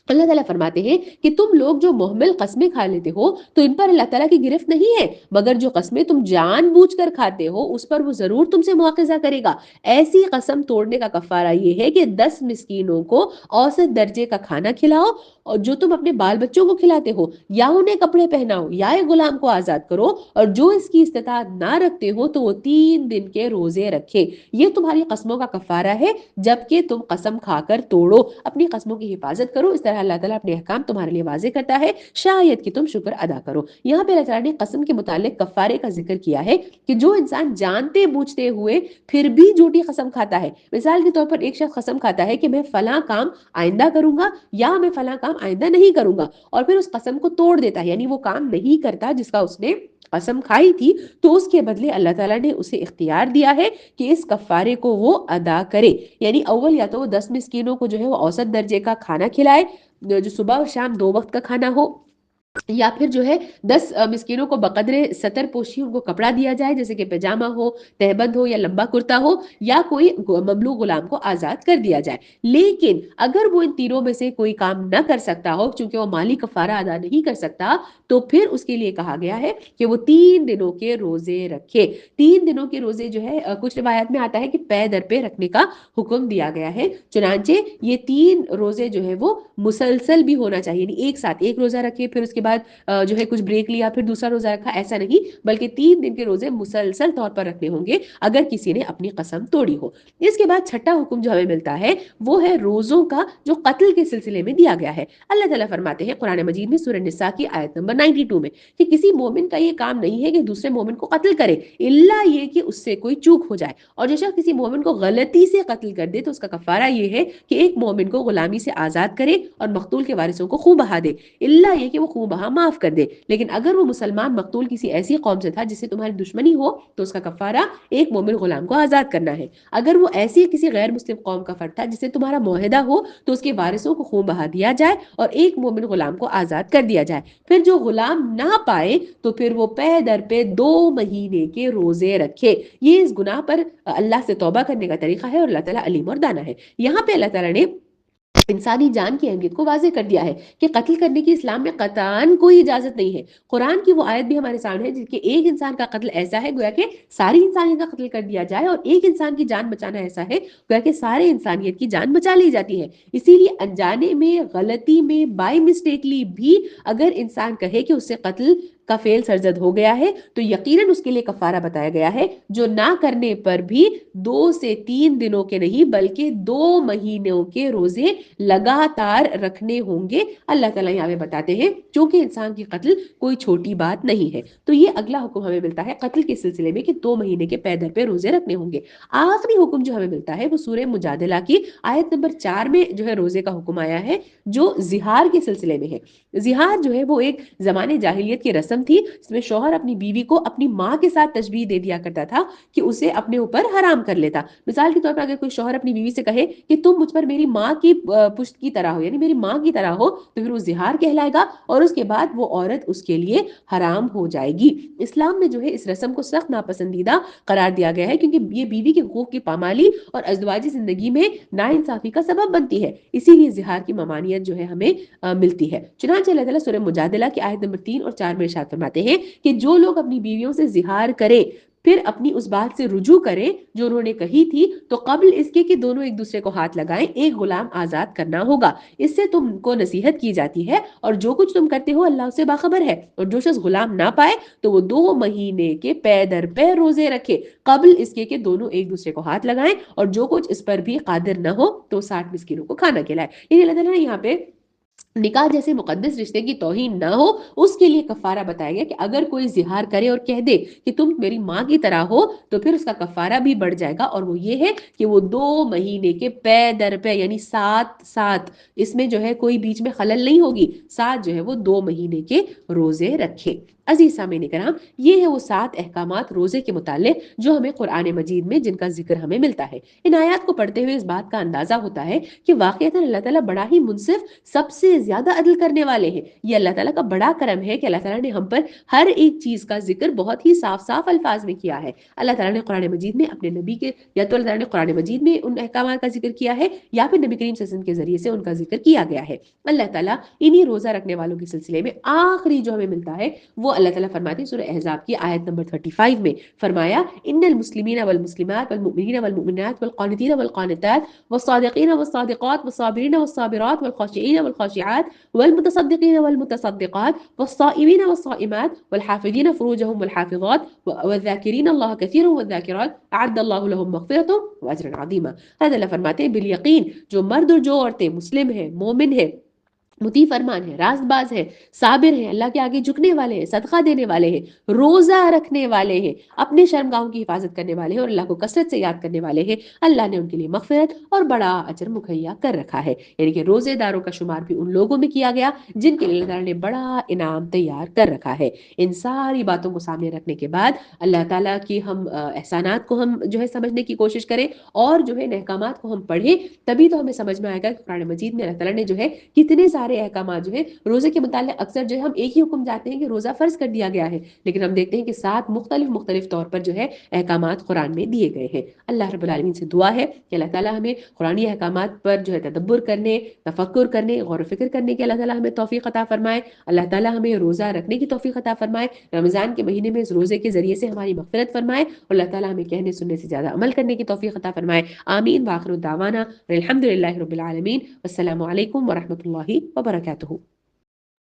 اللہ تعالیٰ فرماتے ہیں کہ تم لوگ جو محمل قسمیں کھا لیتے ہو تو ان پر اللہ تعالیٰ کی گرفت نہیں ہے، مگر جو قسمیں تم جان بوجھ کر کھاتے ہو اس پر وہ ضرور تم سے مواخذہ کرے گا۔ ایسی قسم توڑنے کا کفارہ یہ ہے کہ 10 مسکینوں کو اوسط درجے کا کھانا کھلاؤ، اور جو تم اپنے بال بچوں کو کھلاتے ہو، یا انہیں کپڑے پہناؤ یا ایک غلام کو آزاد کرو، اور جو اس کی استطاعت نہ رکھتے ہو تو وہ 3 دن کے روزے رکھے۔ یہ تمہاری قسموں کا کفارہ ہے جبکہ تم قسم کھا کر توڑو۔ اپنی قسموں کی حفاظت کرو، اس طرح اللہ تعالیٰ اپنے احکام تمہارے لیے واضح کرتا ہے، شاید کہ تم شکر ادا کرو۔ یہاں پہ اللہ تعالیٰ نے قسم کے متعلق کفارے کا ذکر کیا ہے کہ جو انسان جانتے بوجھتے ہوئے پھر بھی جھوٹی قسم کھاتا ہے۔ مثال کے طور پر ایک شخص قسم کھاتا ہے کہ میں فلاں کام آئندہ کروں گا یا میں فلاں کام آئندہ نہیں کروں گا، اور پھر اس قسم کو توڑ دیتا ہے، یعنی وہ کام نہیں کرتا جس کا اس نے قسم کھائی تھی، تو اس کے بدلے اللہ تعالیٰ نے اسے اختیار دیا ہے کہ اس کفارے کو وہ ادا کرے۔ یعنی اول یا تو وہ 10 مسکینوں کو جو ہے وہ اوسط درجے کا کھانا کھلائے، جو صبح اور شام 2 وقت کا کھانا ہو، یا پھر جو ہے 10 مسکینوں کو بقدر سطر پوشی ان کو کپڑا دیا جائے، جیسے کہ پیجامہ ہو، تہبند ہو یا لمبا کرتا ہو، یا کوئی مملوک غلام کو آزاد کر دیا جائے۔ لیکن اگر وہ ان تینوں میں سے کوئی کام نہ کر سکتا ہو چونکہ وہ مالی کفارہ ادا نہیں کر سکتا، تو پھر اس کے لیے کہا گیا ہے کہ وہ 3 دنوں کے روزے رکھے۔ 3 دنوں کے روزے جو ہے کچھ روایات میں آتا ہے کہ پے در پہ رکھنے کا حکم دیا گیا ہے، چنانچہ یہ 3 روزے جو ہے وہ مسلسل بھی ہونا چاہیے، یعنی ایک ساتھ ایک روزہ رکھے پھر اس کے بعد جو ہے کچھ بریک لیا پھر دوسرا روزہ رکھا، ایسا نہیں، بلکہ 3 دن کے روزے مسلسل طور پر رکھنے ہوں گے اگر کسی نے اپنی قسم توڑی ہو۔ اس کے بعد 6واں حکم جو ہمیں ملتا ہے وہ ہے روزوں کا جو قتل کے سلسلے میں دیا گیا ہے۔ اللہ تعالیٰ فرماتے ہیں قرآن مجید میں سورہ نساء کی آیت نمبر 92 میں کہ کسی مومن کا یہ کام نہیں ہے کہ دوسرے مومن کو قتل کرے الا یہ کہ اس سے کوئی چوک ہو جائے، اور جو شخص کسی مومن کو غلطی سے قتل کر دے تو اس کا کفارہ یہ ہے کہ ایک مومن کو غلامی سے آزاد کرے اور مقتول کے وارثوں کو خون بہا دے، الا یہ کہ وہ خون بہا معاف کر دے۔ لیکن اگر وہ مسلمان مقتول کسی ایسی قوم سے تھا جس سے تمہاری دشمنی ہو تو اس کا کفارہ ایک مومن غلام کو آزاد کرنا ہے۔ اگر وہ ایسی کسی غیر مسلم قوم کا فرد تھا جس سے تمہارا معاہدہ ہو تو اس کے وارثوں کو خون بہا دیا جائے اور ایک مومن غلام کو آزاد کر دیا جائے۔ پھر جو غلام نہ پائے تو پھر وہ پے در پہ 2 مہینے کے روزے رکھے۔ یہ اس گناہ پر اللہ سے توبہ کرنے کا طریقہ ہے اور اللہ تعالیٰ علیم اور دانا ہے۔ یہاں پہ اللہ تعالیٰ نے انسانی جان کی اہمیت کو واضح کر دیا ہے کہ قتل کرنے کی اسلام میں قطعاً کوئی اجازت نہیں ہے۔ قرآن کی وہ آیت بھی ہمارے سامنے ہے جس کے ایک انسان کا قتل ایسا ہے گویا کہ ساری انسانیت کا قتل کر دیا جائے، اور ایک انسان کی جان بچانا ایسا ہے گویا کہ سارے انسانیت کی جان بچا لی جاتی ہے۔ اسی لیے انجانے میں، غلطی میں، بائی مسٹیکلی بھی اگر انسان کہے کہ اس سے قتل کا فعل سرزد ہو گیا ہے تو یقیناً اس کے لیے کفارہ بتایا گیا ہے، جو نہ کرنے پر بھی 2 سے 3 دنوں کے نہیں بلکہ 2 مہینوں کے روزے لگاتار رکھنے ہوں گے۔ اللہ تعالیٰ یہاں پہ بتاتے ہیں چونکہ انسان کی قتل کوئی چھوٹی بات نہیں ہے، تو یہ اگلا حکم ہمیں ملتا ہے قتل کے سلسلے میں کہ 2 مہینے کے پے در پہ روزے رکھنے ہوں گے۔ آخری حکم جو ہمیں ملتا ہے وہ سورہ مجادلہ کی آیت نمبر 4 میں جو ہے روزے کا حکم آیا ہے، جو زہار کے سلسلے میں ہے۔ زہار جو ہے وہ ایک زمانے جاہلیت کی رسم تھی، اس میں شوہر اپنی بیوی کو اپنی ماں کے ساتھ تشبیہ دے دیا کرتا تھا کہ اسے اپنے اوپر حرام کر لیتا۔ مثال کے طور پر اگر کوئی شوہر اپنی بیوی سے کہے کہ تم مجھ پر میری ماں کی پشت کی طرح ہو، یعنی میری ماں کی طرح ہو، تو پھر وہ زہار کہلائے گا اور اس کے بعد وہ عورت اس کے لیے حرام ہو جائے گی۔ اسلام میں جو ہے اس رسم کو سخت ناپسندیدہ قرار دیا گیا ہے، کیونکہ یہ بیوی کے حقوق کی پامالی اور ازدواجی زندگی میں ناانصافی کا سبب بنتی ہے، اسی لیے زہار کی ممانعت جو ہے ہمیں ملتی ہے۔ چنانچہ اللہ تعالیٰ سورہ مجادلہ کی آیت نمبر 3 اور 4 میں ارشاد فرماتے ہیں کہ جو لوگ اپنی بیویوں سے زہار کریں پھر اپنی اس بات سے رجوع کریں جو انہوں نے کہی تھی، تو قبل اس کے کہ دونوں ایک دوسرے کو ہاتھ لگائیں ایک غلام آزاد کرنا ہوگا۔ اس سے تم کو نصیحت کی جاتی ہے اور جو کچھ تم کرتے ہو اللہ سے باخبر ہے، اور جو شخص غلام نہ پائے تو وہ 2 مہینے کے پے در پے روزے رکھے قبل اس کے کہ دونوں ایک دوسرے کو ہاتھ لگائیں، اور جو کچھ اس پر بھی قادر نہ ہو تو 60 مسکینوں کو کھانا کھلائے۔ یعنی اللہ تعالیٰ نے یہاں پہ نکاح جیسے مقدس رشتے کی توہین نہ ہو اس کے لیے کفارہ بتایا گیا کہ اگر کوئی زہار کرے اور کہہ دے کہ تم میری ماں کی طرح ہو تو پھر اس کا کفارہ بھی بڑھ جائے گا، اور وہ یہ ہے کہ وہ 2 مہینے کے پے در پے یعنی 7 اس میں جو ہے کوئی بیچ میں خلل نہیں ہوگی، 7 جو ہے وہ 2 مہینے کے روزے رکھے۔ عزیز سامعین کرام، یہ ہے وہ 7 احکامات روزے کے متعلق جو ہمیں قرآن مجید میں جن کا ذکر ہمیں ملتا ہے۔ ان آیات کو پڑھتے ہوئے اس بات کا اندازہ ہوتا ہے کہ واقعتاً اللہ تعالیٰ بڑا ہی منصف، سب سے زیادہ عدل کرنے والے ہیں۔ یہ اللہ تعالیٰ کا بڑا کرم ہے کہ اللہ تعالیٰ نے ہم پر ہر ایک چیز کا ذکر بہت ہی صاف صاف الفاظ میں کیا ہے۔ اللہ تعالیٰ نے قرآن مجید میں اپنے نبی کے یا تو اللہ تعالیٰ نے قرآن مجید میں ان احکامات کا ذکر کیا ہے یا پھر نبی کریم صلی اللہ علیہ وسلم کے ذریعے سے ان کا ذکر کیا گیا ہے۔ اللہ تعالیٰ انہی روزہ رکھنے والوں کے سلسلے میں آخری جو ہمیں ملتا ہے وہ اللہ تعالیٰ فرماتے ہیں سورہ احزاب کی آیت نمبر 35 میں فرمایا ان المسلمین والمسلمات والمؤمنین والمؤمنات والقانتین والقانتات والصادقین والصادقات والصابرین والصابرات والخاشعین والخاشعات والمتصدقین والمتصدقات والصائمین والصائمات والحافظین فروجهم والحافظات والذاکرین اللہ کثیرا والذاکرات اعد اللہ لهم مغفرۃ واجرا عظیما۔ اللہ فرماتے ہیں بالیقین جو مرد اور جو عورتیں مسلم ہیں، مومن ہیں، مطیع فرمان ہے، راست باز ہے، صابر ہیں، اللہ کے آگے جھکنے والے ہیں، صدقہ دینے والے ہیں، روزہ رکھنے والے ہیں، اپنے شرمگاہوں کی حفاظت کرنے والے ہیں اور اللہ کو کثرت سے یاد کرنے والے ہیں، اللہ نے ان کے لیے مغفرت اور بڑا اجر مہیا کر رکھا ہے۔ یعنی کہ روزے داروں کا شمار بھی ان لوگوں میں کیا گیا جن کے لیے اللہ تعالیٰ نے بڑا انعام تیار کر رکھا ہے۔ ان ساری باتوں کو سامنے رکھنے کے بعد اللہ تعالیٰ کی ہم احسانات کو ہم جو ہے سمجھنے کی کوشش کریں اور جو ہے احکامات کو ہم پڑھیں، تبھی تو ہمیں سمجھ میں آئے گا کہ قرآن مجید میں اللہ تعالیٰ نے جو ہے کتنے سارے احکامات جو ہے روزے کے متعلق اکثر جو ہے ہم ایک ہی حکم جاتے ہیں کہ روزہ فرض کر دیا گیا ہے، لیکن ہم دیکھتے ہیں کہ 7 مختلف طور پر جو ہے احکامات قرآن میں دیے گئے ہیں۔ اللہ رب العالمین سے دعا ہے کہ اللہ تعالیٰ ہمیں قرآنی احکامات پر جو ہے تدبر کرنے، تفکر کرنے، غور و فکر کرنے کی اللہ تعالیٰ ہمیں توفیق عطا فرمائے۔ اللہ تعالیٰ ہمیں روزہ رکھنے کی توفیق عطا فرمائے، رمضان کے مہینے میں اس روزے کے ذریعے سے ہماری مغفرت فرمائے، اور اللہ تعالیٰ ہمیں کہنے سننے سے زیادہ عمل کرنے کی توفیق عطا فرمائے۔ آمین۔ وآخر دعوانا الحمد للہ رب العالمین۔ والسلام علیکم ورحمۃ اللہ وبرکاتہ۔